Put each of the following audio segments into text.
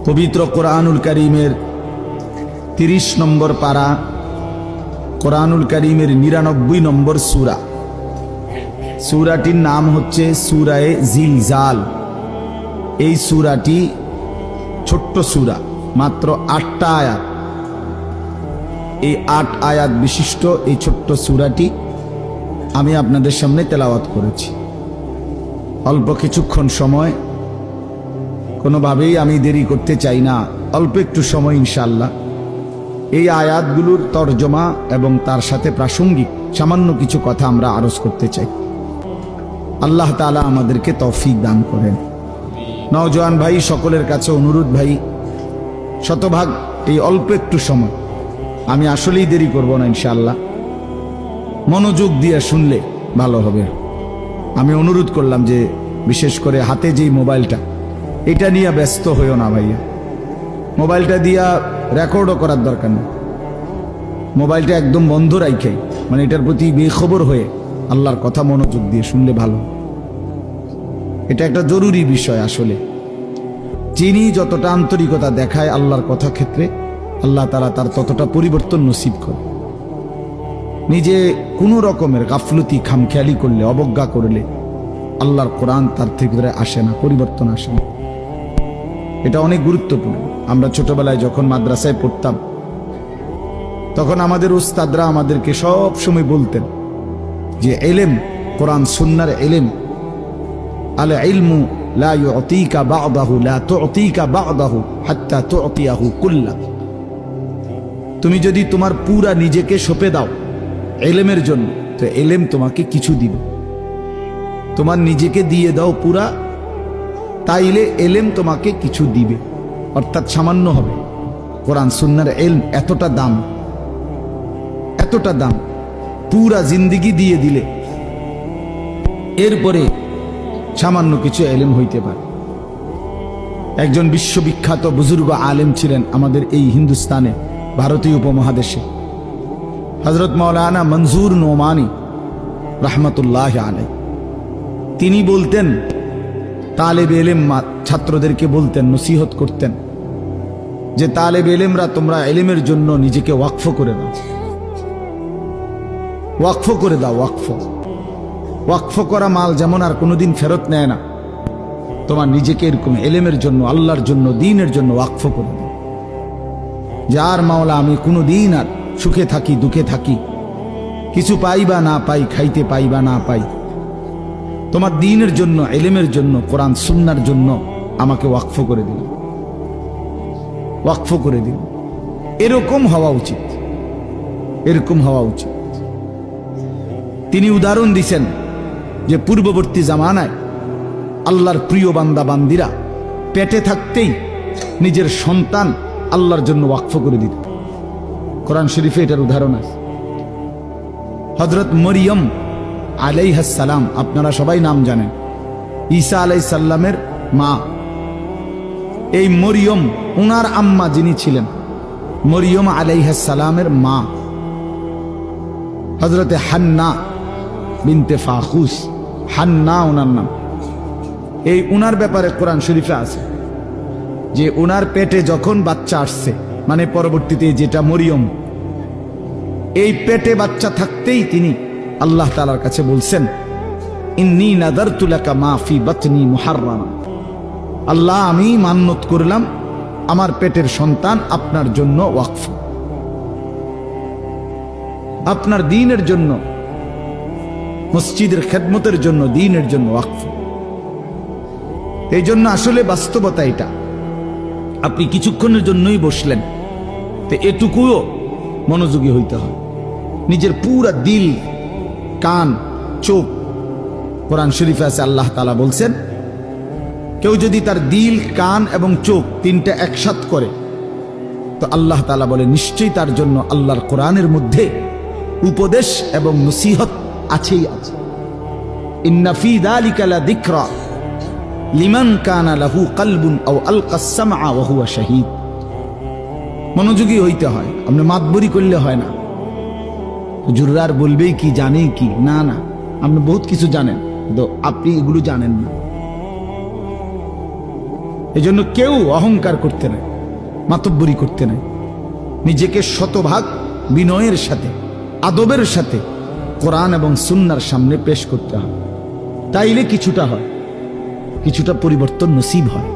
পবিত্র কোরআনুল কারীমের 30 নম্বর পারা, কোরআনুল কারীমের 99 নম্বর সূরা। সূরাটির নাম হচ্ছে সূরায়ে জিলজাল। এই সূরাটি ছোট্ট সূরা, মাত্র 8টা আয়াত। এই 8 আয়াত বিশিষ্ট এই ছোট্ট সূরাটি আমি আপনাদের সামনে তেলাওয়াত করেছি। অল্প কিছুক্ষণ সময়, কোনোভাবেই আমি দেরি করতে চাই না, অল্প একটু সময় ইনশাআল্লাহ এই আয়াতগুলোর তর্জমা এবং তার সাথে প্রাসঙ্গিক সামান্য কিছু কথা আমরা আরজ করতে চাই। আল্লাহ তাআলা আমাদেরকে তৌফিক দান করেন। নওজোয়ান ভাই সকলের কাছে অনুরোধ, ভাই শতভাগ এই অল্প একটু সময়, আমি আসলেই দেরি করব না ইনশাআল্লাহ, মনোযোগ দিয়ে শুনলে ভালো হবে। আমি অনুরোধ করলাম যে বিশেষ করে হাতে যেই মোবাইলটা, এটা নিয়ে ব্যস্ত হইও না ভাইয়া। মোবাইলটা দিয়া রেকর্ডও করার দরকার নেই, মোবাইলটা একদম বন্ধ রাখে, মানে এটার প্রতি বেখবর হয়ে আল্লাহর কথা মনোযোগ দিয়ে শুনলে ভালো। এটা একটা জরুরি বিষয়। আসলে যিনি যতটা আন্তরিকতা দেখায় আল্লাহর কথা ক্ষেত্রে, আল্লাহ তাআলা তার ততটা পরিবর্তন নসিব করে। নিজে কোনো রকমের গাফলতি খামখেয়ালি করলে, অবজ্ঞা করলে আল্লাহর কোরআন তার থেকে আসে না, পরিবর্তন আসে না। এটা অনেক গুরুত্বপূর্ণ। আমরা ছোটবেলায় যখন মাদ্রাসায় পড়তাম, তখন আমাদের উস্তাদরা আমাদেরকে সব সময় বলতেন যে ইলম, কোরআন সুন্নাহর ইলম, আল ইলমু লা ইউতিকা বা'দাহু লা তুতিকা বা'দাহু হাত্তা তুতিয়াহু কুল্লা। তুমি যদি তোমার পুরা নিজেকে সঁপে দাও ইলমের জন্য, তো ইলম তোমাকে কিছু দিবে। তোমার নিজেকে দিয়ে দাও পুরা, তাইলে ইলম তোমাকে কিছু দিবে, অর্থাৎ সামান্য হবে। কোরআন সুন্নাহর ইলম এতটা দাম, এতটা দাম, পুরা জিন্দেগি দিয়ে দিলে এরপরে সামান্য কিছু ইলম হইতে পারে। একজন বিশ্ববিখ্যাত বুজুর্গ আলেম ছিলেন আমাদের এই হিন্দুস্তানে, ভারতীয় উপমহাদেশে, হযরত মাওলানা মনজুর নোমানী রাহমাতুল্লাহি আলাইহি। তিনি বলতেন, তালেবে ইলম ছাত্রদেরকে বলতেন, নসিহত করতেন যে তালেবে ইলমরা তোমরা ইলমের জন্য নিজেকে ওয়াকফ করে দাও, ওয়াকফ করে দাও। ওয়াকফ করা মাল যেমন আর কোনোদিন ফেরত নেয় না, তোমার নিজেকে এরকম ইলমের জন্য, আল্লাহর জন্য, দ্বীনের জন্য ওয়াকফ করে দাও। যার মাওলা আমি কোনো দিন আর সুখে থাকি দুঃখে থাকি, কিছু পাই বা না পাই, খাইতে পাই বা না পাই, তোমার দ্বীনের জন্য, ইলমের জন্য, কোরআন সুন্নাহর জন্য আমাকে ওয়াকফ করে দিল, ওয়াকফ করে দিল। এরকম হওয়া উচিত, এরকম হওয়া উচিত। তিনি উদাহরণ দিছেন যে পূর্ববর্তী জামানায় আল্লাহর প্রিয় বান্দা বান্দিরা পেটে থাকতেই নিজের সন্তান আল্লাহর জন্য ওয়াকফ করে দিত। কোরআন শরীফে এটার উদাহরণ আছে। হযরত মরিয়ম আলাইহিস সালাম, আপনারা সবাই নাম জানেন, ঈসা আলাইহিস সালামের মা। এই মরিয়ম, উনার আম্মা যিনি ছিলেন, মরিয়ম আলাইহিস সালামের মা হযরতে হান্না বিনতে ফাখুস, হান্না ওনার নাম। এই উনার ব্যাপারে কোরআন শরীফে আছে যে উনার পেটে যখন বাচ্চা আসছে, মানে পরবর্তীতে যেটা মরিয়ম, এই পেটে বাচ্চা থাকতেই তিনি আল্লাহ তাআলার কাছে বলছেন, ইন্নী নাযারতু লাকা মা ফি বাতনি মুহাররামা, আল্লাহ আমি মান্নত করলাম আমার পেটের সন্তান আপনার জন্য ওয়াকফ, আপনার দ্বীনের জন্য, মসজিদের খেদমতের জন্য, দ্বীনের জন্য ওয়াকফ। এই জন্য আসলে বাস্তবতা এটা। আপনি কিছুক্ষণের জন্যই বসলেন, তো এটুকুও মনোযোগী হইতে হয়। নিজের পুরা দিল, কান, চোখ, কোরআন শরীফে আছে আল্লাহ তাআলা বলছেন, কেউ যদি তার দিল, কান এবং চোখ তিনটা একসাথ করে, তো আল্লাহ তাআলা বলে নিশ্চয়ই তার জন্য আল্লাহর কোরআনের মধ্যে উপদেশ এবং নসিহত আছেই আছে। ইন্না ফি যালিকা লাযিকরা লিমান কানা লাহু কলবুন আও আলকাস সামআ ওয়া হুয়া শাহীদ। মনোযোগী হইতে হয়, আপনি মাতবরি করলে হয় না। হুজুররা বলবেই কি, জানেই কি, না না, আপনি বহুত কিছু জানেন, কিন্তু আপনি এগুলো জানেন না। এই জন্য কেউ অহংকার করতে নাই, মাতব্বরি করতে নাই। নিজেকে শতভাগ বিনয়ের সাথে, আদবের সাথে কোরআন এবং সুন্নাহর সামনে পেশ করতে হয়। তাইলে কিছুটা হয়, কিছুটা পরিবর্তন নসিব হয়।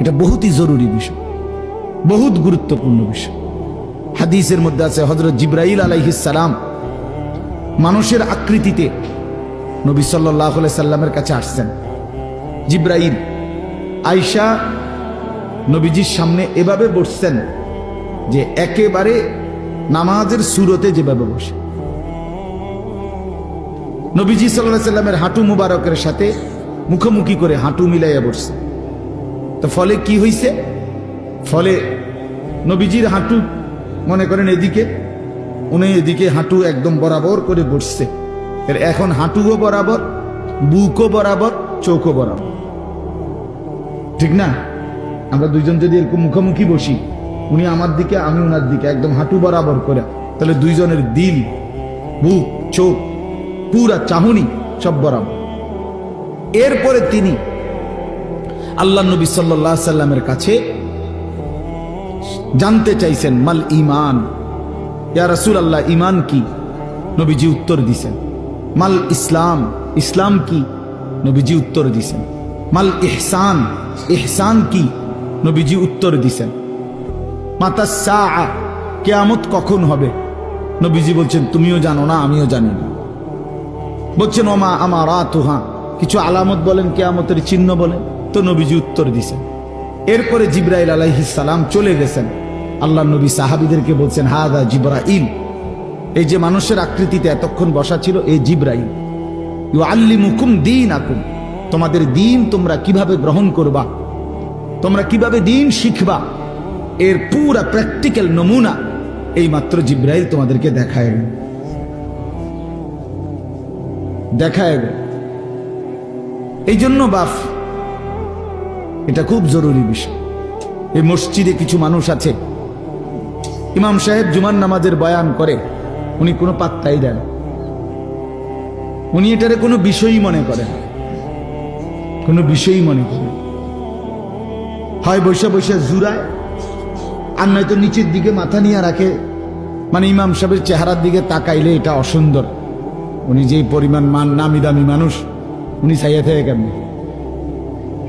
এটা বহুতই জরুরি বিষয়, বহুত গুরুত্বপূর্ণ বিষয়। হাদিসের মধ্যে আছে হযরত জিবরাইল আলাইহিস সালাম মানুষের আকৃতিতে নবী সাল্লাল্লাহু আলাইহি সাল্লামের কাছে আসছেন। জিবরাইল আয়েশা নবীজির সামনে এভাবে বসছেন যে একেবারে নামাজের সুরতে যেভাবে বসে। নবীজি সাল্লাল্লাহু আলাইহি সাল্লামের হাঁটু মুবারকের সাথে মুখোমুখি করে হাঁটু মিলাইয়া বসছে। তো ফলে কি হইছে? ফলে নবীজির হাঁটু মনে করেন এদিকে, উনি এদিকে হাঁটু একদম বরাবর করে বসছে। এর এখন হাঁটুও বরাবর, বুকও বরাবর, চোখও বরাবর, ঠিক না? আমরা দুইজন যদি এরকম মুখোমুখি বসি, উনি আমার দিকে আমি উনার দিকে, একদম হাঁটু বরাবর করে, তাহলে দুইজনের দিল, বুক, চোখ, পুরা চাহনি সব বরাবর। এরপরে তিনি আল্লাহ নবী সাল্লাল্লাহু আলাইহি সাল্লামের কাছে জানতে চাইছেন মাল ঈমান, ইয়া রাসূলুল্লাহ ঈমান কি? নবীজি উত্তর দিছেন। মাল ইসলাম, ইসলাম কি? নবীজি উত্তর দিছেন। মাল ইহসান, ইহসান কি? নবীজি উত্তর দিছেন। মাতা সাআ, কিয়ামত কখন হবে? নবীজি বলছেন তুমিও জানো না, আমিও জানি না। বলছেন ওমা আমারাতুহা, কিছু আলামত বলেন, কিয়ামতের চিহ্ন বলেন। তো নবীজি উত্তর দিছেন। এরপরে জিবরাইল আলাইহিস সালাম চলে গেছেন। আল্লাহ নবী সাহাবীদেরকে বলছেন হাদা জিবরাইল, এই যে মানুষের আকৃতিতে এতক্ষণ বসা ছিল, এই জিবরাইল। ইউআল্লিমুকুম দীনাকুম, তোমাদের দ্বীন তোমরা কিভাবে গ্রহণ করবা, তোমরা কিভাবে দ্বীন শিখবা, এর পুরা প্র্যাকটিক্যাল নমুনা এই মাত্র জিবরাইল তোমাদেরকে দেখায় দেখায়। এই জন্য বাপ, এটা খুব জরুরি বিষয়। এই মসজিদে কিছু মানুষ আছে, ইমাম সাহেব জুমার নামাজের বয়ান করে, উনি কোনো পাত্তাই দেন, উনি এটারে কোনো বিষয়ই মনে করেন, কোনো বিষয়ই মনে করেন। হয় বৈশা বৈশা জুরায়, আর নয়তো নিচের দিকে মাথা নিয়ে রাখে, মানে ইমাম সাহেবের চেহারার দিকে তাকাইলে এটা অসুন্দর। উনি যেই পরিমাণ মান নামি দামি মানুষ, উনি চাইয়া থাকে কেমন?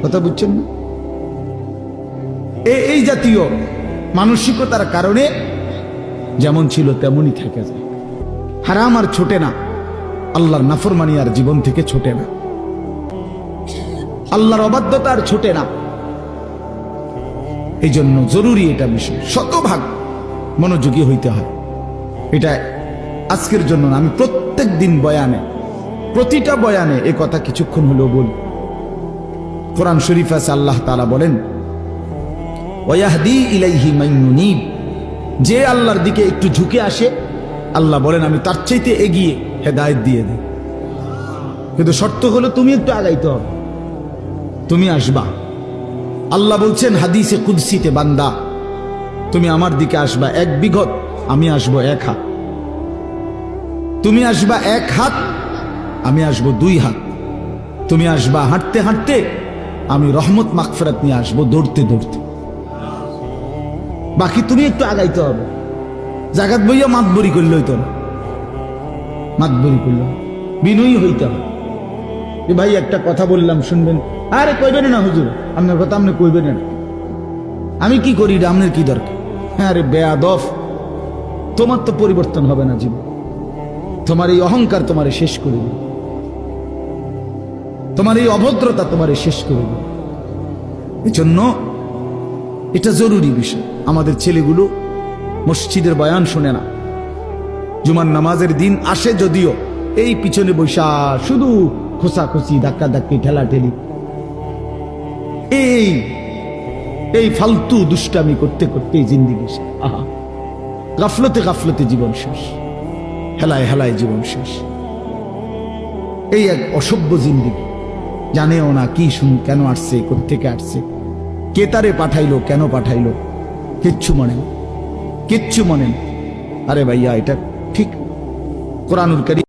কথা বুঝছেন না? এই জাতীয় মানসিকতার কারণে যেমন ছিল তেমনই থেকে যায়। হারাম আর ছোটে না, আল্লাহর নাফরমানি আর জীবন থেকে ছোটে না, আল্লাহর অবাধ্যতা আর ছোটে না। এই জন্য জরুরি এটা বিষয়, শতভাগ মনোযোগী হইতে হয়। এটা আজকের জন্য না, আমি প্রত্যেক দিন বয়ানে, প্রতিটা বয়ানে এ কথা কিছুক্ষণ হলেও বলি। কোরআন শরীফ আছে, আল্লাহ তাআলা বলেন ওয়াহদি ইলাইহি মান ইউনীব, যে আল্লাহর দিকে একটু ঝুঁকে আসে, আল্লাহ বলেন আমি তার চাইতে এগিয়ে হেদায়েত দিয়ে দিই। কিন্তু শর্ত হলো তুমি একটু আগাইতে হবে, তুমি আসবা। আল্লাহ বলছেন হাদিসে কুদসিতে, বান্দা তুমি আমার দিকে আসবা 1 বিঘত, আমি আসবো 1 হাত। তুমি আসবা 1 হাত, আমি আসবো 2 হাত। তুমি আসবা হাঁটতে হাঁটতে, আমি রহমত মাগফিরাত নিয়ে আসবো দৌড়তে দৌড়তে। বাকি তুমি একটু আগাইতে হবে। জাগাত বইয়া মাতবরি করলে হইতো না, মাতবরি করলে বিনয়ী হইতে হবে। এ ভাই একটা কথা বললাম শুনবেন, আরে কইবেন না হুজুর, আপনার কথা আপনি কইবেন না, আমি কি করি, আপনার কি দরকার? হ্যাঁ রে বেয়াদব, তোমার তো পরিবর্তন হবে না জীবন, তোমার এই অহংকার তোমারে শেষ করে দিবে, তোমার এই অভদ্রতা তোমারে শেষ করে দিবে। এজন্য এটা জরুরি বিষয়। আমাদের ছেলেগুলো মসজিদের বয়ান শুনে না, জুমার নামাজের দিন আসে যদিও, এই পিছনে বৈশা শুধু খোসাখুসি, ধাক্কা ধাক্কি, ঠেলা ঠেলি, এই ফালতু দুষ্টামি করতে করতে জিন্দিগি শেষ। আহা, গাফলতে গাফলতে জীবন শেষ, হেলায় হেলায় জীবন শেষ। এই এক অসভ্য জিন্দিগি, জানেও না কি কেন আসছে, কোত্থেকে আসছে, কে তারে পাঠাইলো, কেন পাঠাইলো, কিচ্ছু মনে না, কিচ্ছু মনে না। আরে ভাইয়া এটা ঠিক কোরআনুল কারীম